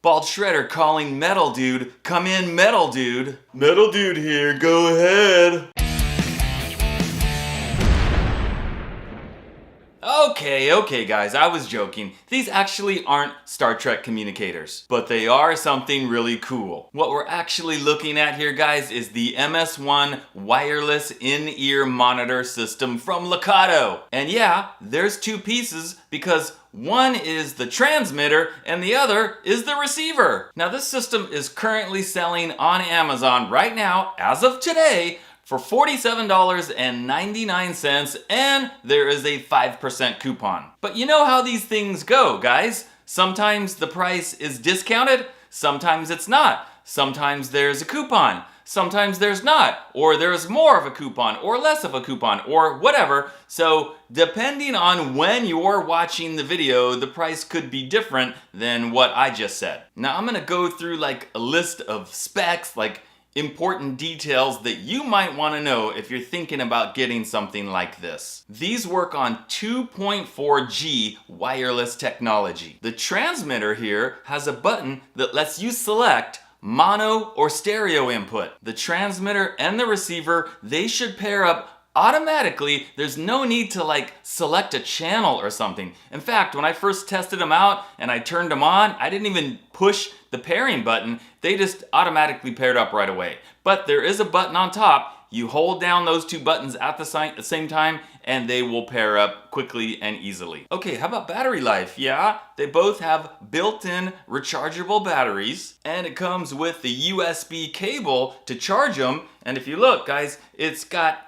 Bald Shredder calling Metal Dude. Come in, Metal Dude. Metal Dude here, go ahead. Okay guys, I was joking. These actually aren't Star Trek communicators, but they are something really cool. What we're actually looking at here, guys, is the MS-1 wireless in-ear monitor system from LEKATO. And yeah, there's two pieces because one is the transmitter and the other is the receiver. Now this system is currently selling on Amazon right now, as of today, for $47.99, and there is a 5% coupon. But you know how these things go, guys. Sometimes the price is discounted, sometimes it's not. Sometimes there's a coupon, sometimes there's not. Or there's more of a coupon, or less of a coupon, or whatever. So depending on when you're watching the video, the price could be different than what I just said. Now I'm gonna go through like a list of specs, like important details that you might want to know if you're thinking about getting something like this. These work on 2.4G wireless technology. The transmitter here has a button that lets you select mono or stereo input. The transmitter and the receiver, they should pair up automatically. There's no need to like select a channel or something. In fact, when I first tested them out and I turned them on, I didn't even push the pairing button. They just automatically paired up right away. But there is a button on top. You hold down those two buttons at the same time and they will pair up quickly and easily. Okay, how about battery life? Yeah, they both have built-in rechargeable batteries, and it comes with the USB cable to charge them. And if you look, guys, it's got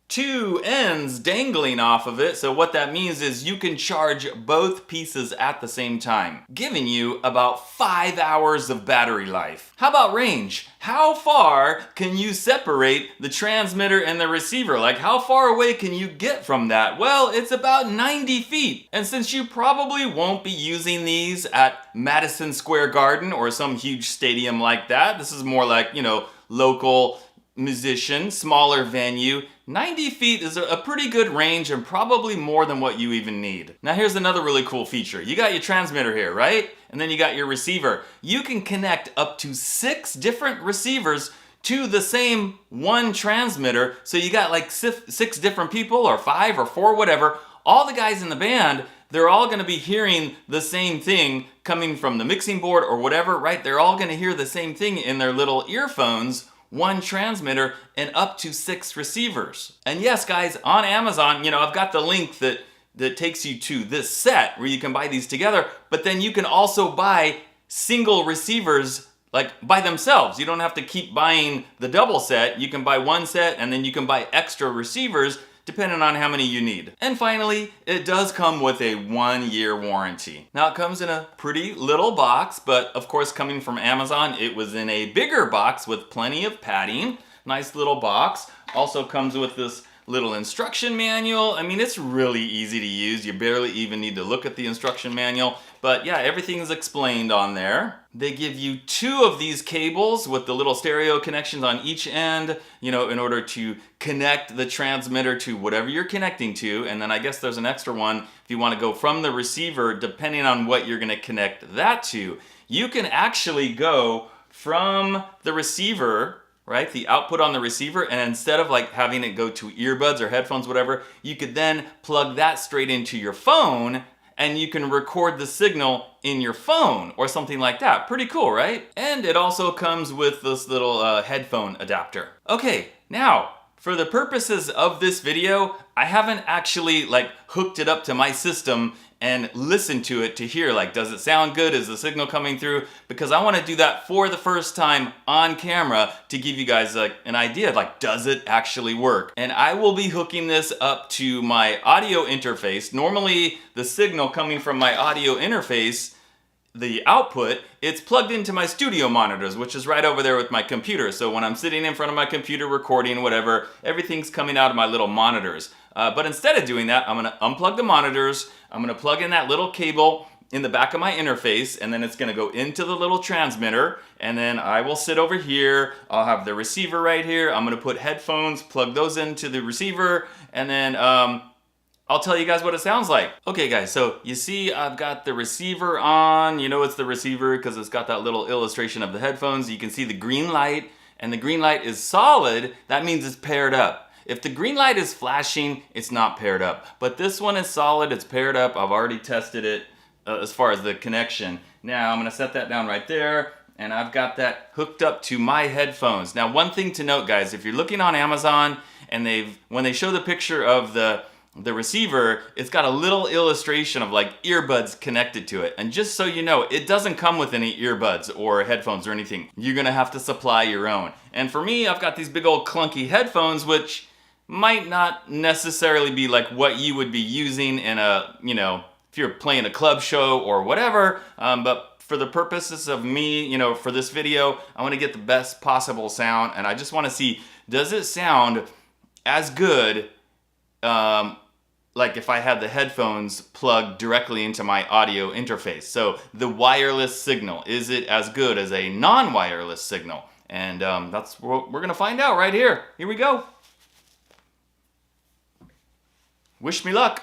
two ends dangling off of it, so what that means is you can charge both pieces at the same time, giving you about 5 hours of battery life. How about range? How far can you separate the transmitter and the receiver? Like, how far away can you get from that? Well, it's about 90 feet. And since you probably won't be using these at Madison Square Garden or some huge stadium like that, this is more like, you know, local musician, smaller venue, 90 feet is a pretty good range and probably more than what you even need. Now here's another really cool feature. You got your transmitter here, right? And then you got your receiver. You can connect up to 6 different receivers to the same one transmitter. So you got like 6 different people, or 5 or 4, whatever. All the guys in the band, they're all gonna be hearing the same thing coming from the mixing board or whatever, right? They're all gonna hear the same thing in their little earphones. 1 transmitter and up to 6 receivers. And yes, guys, on Amazon, you know, I've got the link that takes you to this set where you can buy these together, but then you can also buy single receivers like by themselves. You don't have to keep buying the double set. You can buy one set and then you can buy extra receivers depending on how many you need. And finally, it does come with a 1-year warranty. Now it comes in a pretty little box, but of course coming from Amazon, it was in a bigger box with plenty of padding. Nice little box. Also comes with this little instruction manual. I mean, it's really easy to use. You barely even need to look at the instruction manual. But yeah, everything is explained on there. They give you 2 of these cables with the little stereo connections on each end, you know, in order to connect the transmitter to whatever you're connecting to. And then I guess there's an extra one if you want to go from the receiver, depending on what you're going to connect that to. You can actually go from the receiver, right, the output on the receiver, and instead of like having it go to earbuds or headphones, whatever, you could then plug that straight into your phone and you can record the signal in your phone or something like that. Pretty cool, right? And it also comes with this little headphone adapter. Okay, now, for the purposes of this video, I haven't actually like hooked it up to my system and listened to it to hear like, does it sound good? Is the signal coming through? Because I want to do that for the first time on camera to give you guys like an idea, like, does it actually work? And I will be hooking this up to my audio interface. Normally the signal coming from my audio interface, the output, it's plugged into my studio monitors, which is right over there with my computer. So when I'm sitting in front of my computer recording, whatever, everything's coming out of my little monitors. But instead of doing that, I'm gonna unplug the monitors, I'm gonna plug in that little cable in the back of my interface, and then it's gonna go into the little transmitter, and then I will sit over here, I'll have the receiver right here, I'm gonna put headphones, plug those into the receiver, and then I'll tell you guys what it sounds like. Okay guys, so you see I've got the receiver on. You know it's the receiver because it's got that little illustration of the headphones. You can see the green light, and the green light is solid. That means it's paired up. If the green light is flashing, it's not paired up. But this one is solid, it's paired up. I've already tested it as far as the connection. Now I'm gonna set that down right there, and I've got that hooked up to my headphones. Now one thing to note guys, if you're looking on Amazon and when they show the picture of the receiver, it's got a little illustration of like earbuds connected to it. And just so you know, it doesn't come with any earbuds or headphones or anything. You're gonna have to supply your own. And for me, I've got these big old clunky headphones, which might not necessarily be like what you would be using in a, if you're playing a club show or whatever, but for the purposes of me, for this video, I want to get the best possible sound, and I just want to see, does it sound as good like if I had the headphones plugged directly into my audio interface. So the wireless signal, is it as good as a non-wireless signal? And that's what we're gonna find out right here. Here we go. Wish me luck.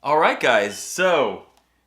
Alright guys, so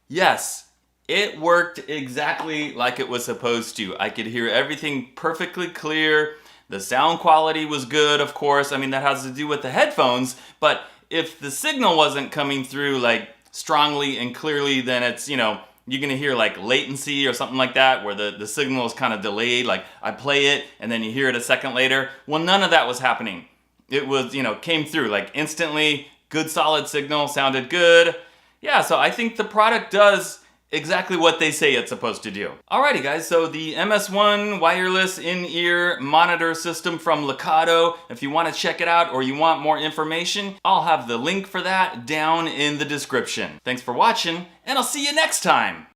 yes, it worked exactly like it was supposed to. I could hear everything perfectly clear. The sound quality was good, of course. I mean, that has to do with the headphones, but if the signal wasn't coming through like strongly and clearly, then it's, you're gonna hear like latency or something like that, where the signal is kind of delayed, like I play it and then you hear it a second later. Well, none of that was happening. It was, came through like instantly. Good solid signal, sounded good. Yeah, so I think the product does exactly what they say it's supposed to do. Alrighty guys, so the MS-1 wireless in-ear monitor system from LEKATO. If you want to check it out or you want more information, I'll have the link for that down in the description. Thanks for watching, and I'll see you next time.